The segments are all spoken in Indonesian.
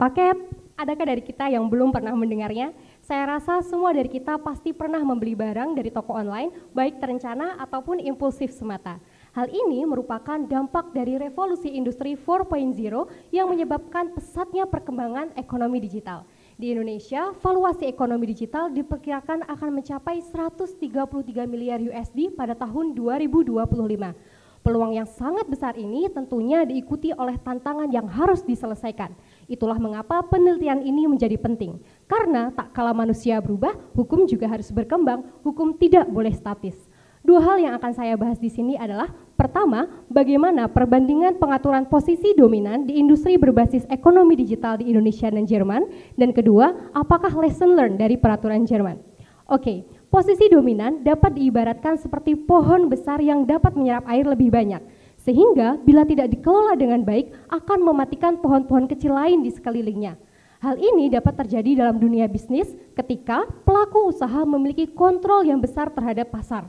paket. Adakah dari kita yang belum pernah mendengarnya? Saya rasa semua dari kita pasti pernah membeli barang dari toko online, baik terencana ataupun impulsif semata. Hal ini merupakan dampak dari revolusi industri 4.0 yang menyebabkan pesatnya perkembangan ekonomi digital. Di Indonesia, valuasi ekonomi digital diperkirakan akan mencapai 133 miliar USD pada tahun 2025. Peluang yang sangat besar ini tentunya diikuti oleh tantangan yang harus diselesaikan. Itulah mengapa penelitian ini menjadi penting. Karena tak kala manusia berubah, hukum juga harus berkembang, hukum tidak boleh statis. Dua hal yang akan saya bahas di sini adalah, pertama, bagaimana perbandingan pengaturan posisi dominan di industri berbasis ekonomi digital di Indonesia dan Jerman, dan kedua, apakah lesson learned dari peraturan Jerman. Oke, posisi dominan dapat diibaratkan seperti pohon besar yang dapat menyerap air lebih banyak, sehingga bila tidak dikelola dengan baik akan mematikan pohon-pohon kecil lain di sekelilingnya. Hal ini dapat terjadi dalam dunia bisnis ketika pelaku usaha memiliki kontrol yang besar terhadap pasar,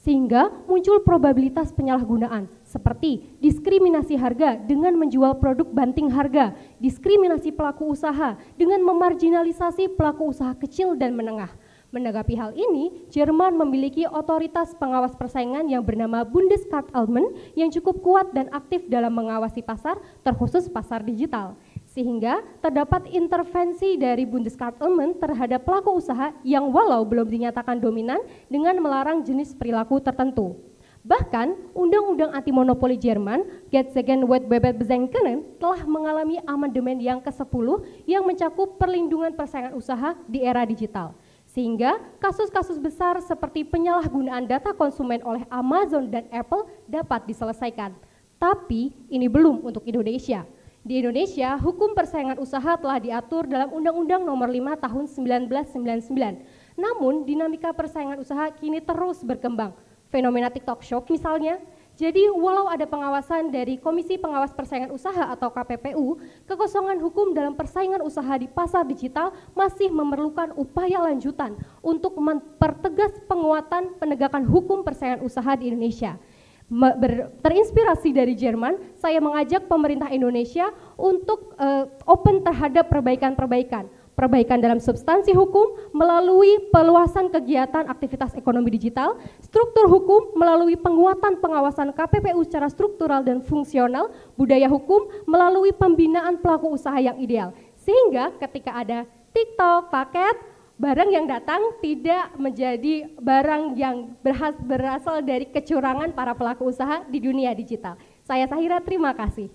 sehingga muncul probabilitas penyalahgunaan seperti diskriminasi harga dengan menjual produk banting harga, diskriminasi pelaku usaha dengan memarginalisasi pelaku usaha kecil dan menengah. Menanggapi hal ini, Jerman memiliki otoritas pengawas persaingan yang bernama Bundeskartellamt yang cukup kuat dan aktif dalam mengawasi pasar, terkhusus pasar digital. Sehingga terdapat intervensi dari Bundeskartellamt terhadap pelaku usaha yang walau belum dinyatakan dominan dengan melarang jenis perilaku tertentu. Bahkan, Undang-Undang Anti Monopoli Jerman, Gesetzgesetzgebungsbeschränkungen, telah mengalami amandemen yang ke-10 yang mencakup perlindungan persaingan usaha di era digital. Sehingga kasus-kasus besar seperti penyalahgunaan data konsumen oleh Amazon dan Apple dapat diselesaikan. Tapi ini belum untuk Indonesia. Di Indonesia, hukum persaingan usaha telah diatur dalam Undang-Undang Nomor 5 Tahun 1999. Namun, dinamika persaingan usaha kini terus berkembang. Fenomena TikTok Shop misalnya. Jadi, walau ada pengawasan dari Komisi Pengawas Persaingan Usaha atau KPPU, kekosongan hukum dalam persaingan usaha di pasar digital masih memerlukan upaya lanjutan untuk mempertegas penguatan penegakan hukum persaingan usaha di Indonesia. Terinspirasi dari Jerman, saya mengajak pemerintah Indonesia untuk open terhadap perbaikan dalam substansi hukum melalui peluasan kegiatan aktivitas ekonomi digital, struktur hukum melalui penguatan pengawasan KPPU secara struktural dan fungsional, budaya hukum melalui pembinaan pelaku usaha yang ideal. Sehingga ketika ada TikTok, paket, barang yang datang tidak menjadi barang yang berasal dari kecurangan para pelaku usaha di dunia digital. Saya Sahira, terima kasih.